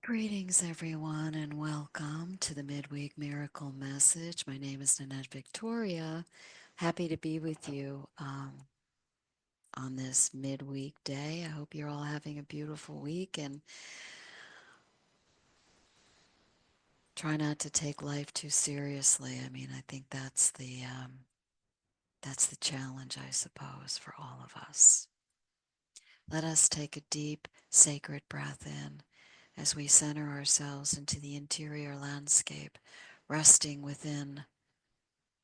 Greetings, everyone, and welcome to the Midweek Miracle Message. My name is Nanette Victoria. Happy to be with you on this midweek day. I hope you're all having a beautiful week and try not to take life too seriously. I mean, I think that's the challenge, I suppose, for all of us. Let us take a deep, sacred breath in as we center ourselves into the interior landscape, resting within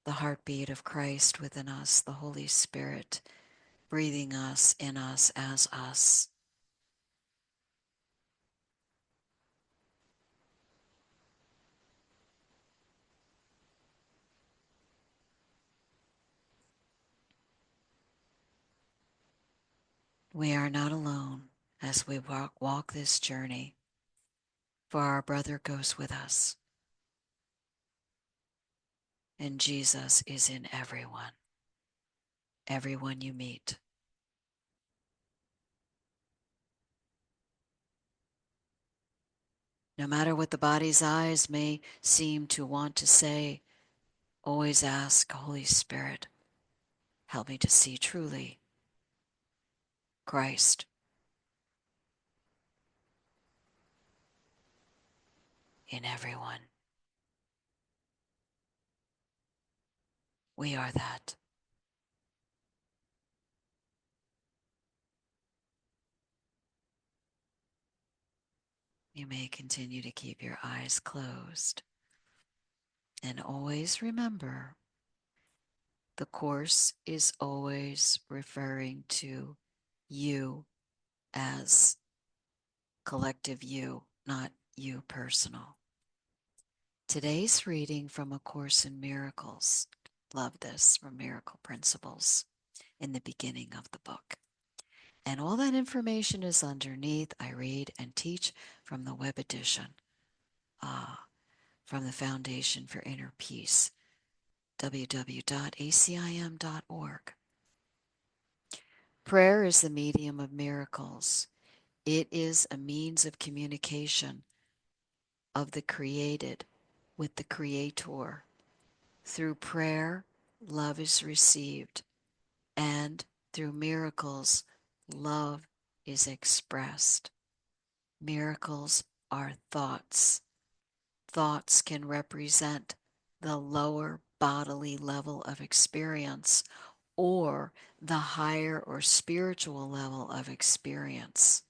the heartbeat of Christ within us, the Holy Spirit breathing us in us as us. We are not alone as we walk this journey, for our brother goes with us, and Jesus is in everyone you meet. No matter what the body's eyes may seem to want to say, always ask, Holy Spirit, help me to see truly Christ in everyone. We are that. You may continue to keep your eyes closed. And always remember, the Course is always referring to you as collective you, not you personal. Today's reading from A Course in Miracles. Love this, from Miracle Principles in the beginning of the book. And all that information is underneath. I read and teach from the web edition, from the Foundation for Inner Peace, www.acim.org. Prayer is the medium of miracles. It is a means of communication of the created with the Creator. Through prayer, love is received, and through miracles, love is expressed. Miracles are thoughts. Thoughts can represent the lower bodily level of experience or the higher or spiritual level of experience.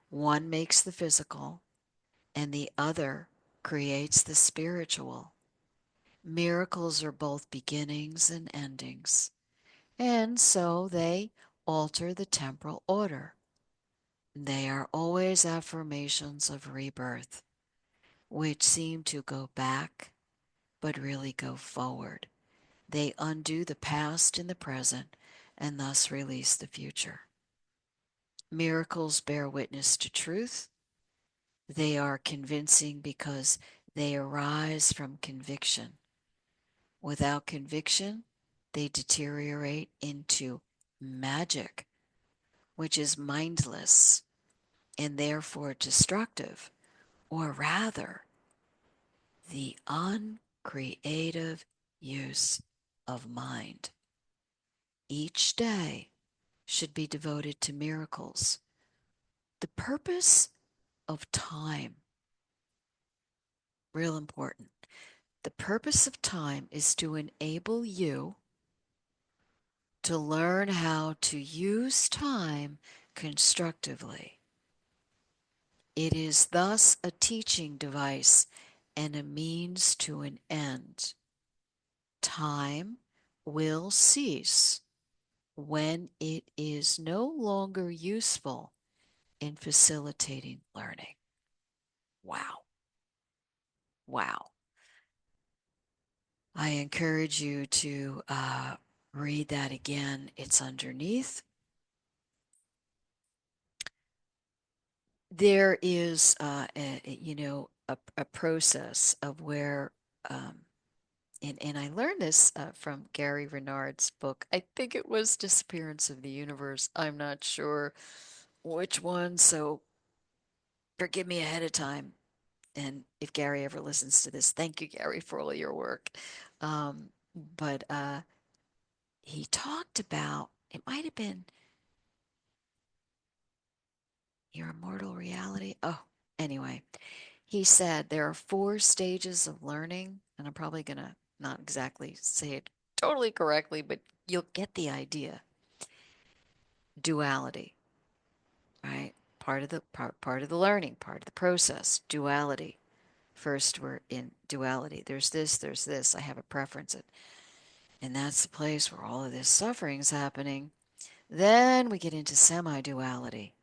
One makes the physical, and the other creates the spiritual. Miracles are both beginnings and endings, and so they alter the temporal order. They are always affirmations of rebirth, which seem to go back but really go forward. They undo the past in the present and thus release the future. Miracles bear witness to truth. They are convincing because they arise from conviction. Without conviction, they deteriorate into magic, which is mindless and therefore destructive, or rather, the uncreative use of mind. Each day should be devoted to miracles. The purpose of time, real important. The purpose of time is to enable you to learn how to use time constructively. It is thus a teaching device and a means to an end. Time will cease when it is no longer useful in facilitating learning. Wow. Wow. I encourage you to read that again. It's underneath. There is, a process of where, and I learned this from Gary Renard's book. I think it was Disappearance of the Universe. I'm not sure which one. So forgive me ahead of time. And if Gary ever listens to this, thank you, Gary, for all your work. Um, but he talked about, it might have been your immortal reality. Oh, anyway, he said there are four stages of learning, and I'm probably going to not exactly say it totally correctly, but you'll get the idea. Duality, right? Part of the learning, part of the process. Duality. First, we're in duality. There's this, there's this. I have a preference. And that's the place where all of this suffering is happening. Then we get into semi-duality.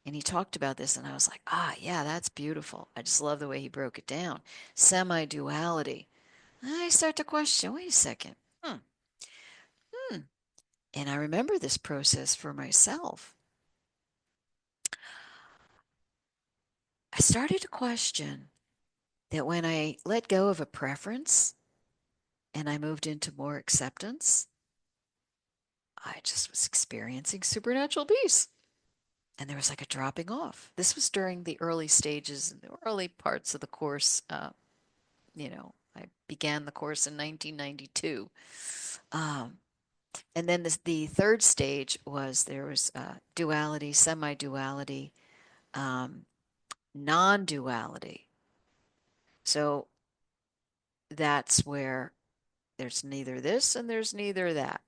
And he talked about this, and I was like, ah, yeah, that's beautiful. I just love the way he broke it down. Semi-duality. I start to question, wait a second. Hmm, hmm. And I remember this process for myself. I started to question that when I let go of a preference and I moved into more acceptance, I just was experiencing supernatural peace. And there was like a dropping off. This was during the early stages, the early parts of the course. I began the course in 1992. Um, and then the third stage was there was duality, semi-duality, um, non-duality. So that's where there's neither this and there's neither that.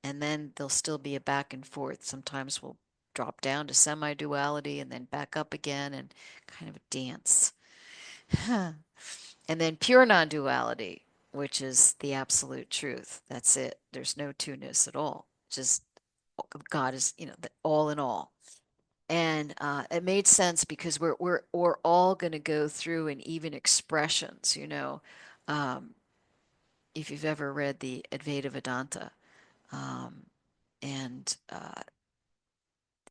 And then there'll still be a back and forth. Sometimes we'll drop down to semi-duality and then back up again and kind of a dance. And then pure non-duality, which is the absolute truth. That's it. There's no two-ness at all. Just God is, the all in all. And it made sense because we're all going to go through an even expressions. Um, if you've ever read the Advaita Vedanta, um, and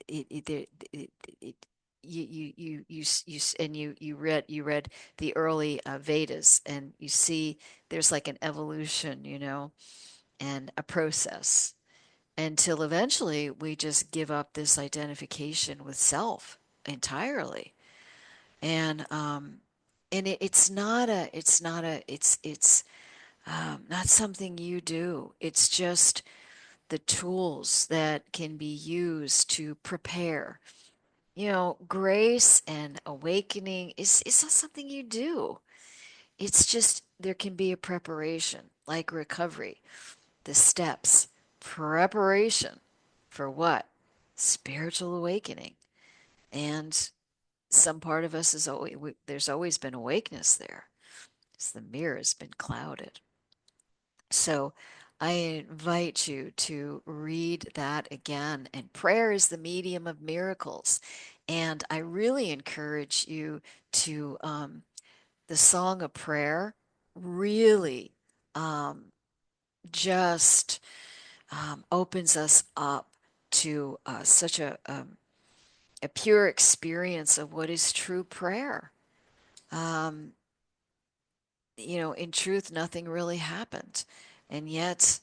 it you read the early Vedas, and you see there's like an evolution, and a process until eventually we just give up this identification with self entirely. And it's not something you do. It's just the tools that can be used to prepare. Grace and awakening is not something you do. It's just there can be a preparation, like recovery, the steps, preparation for what? Spiritual awakening. And some part of us is always, there's always been awakeness there. It's the mirror has been clouded. So I invite you to read that again. And prayer is the medium of miracles. And I really encourage you to, the Song of Prayer really um, just opens us up to such a pure experience of what is true prayer. Um, in truth, nothing really happened. And yet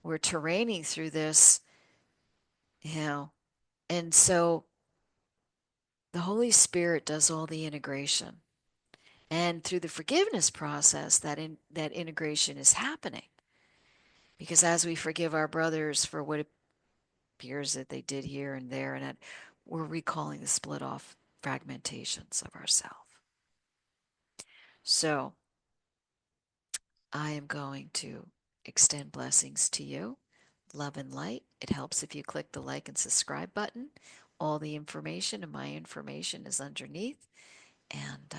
we're terraining through this, you know, and so the Holy Spirit does all the integration. And through the forgiveness process, that integration is happening. Because as we forgive our brothers for what appears that they did here and there, and that we're recalling the split off fragmentations of ourself. So I am going to extend blessings to you. Love and light. It helps if you click the like and subscribe button. All the information and my information is underneath. And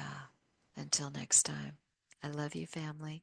until next time, I love you, family.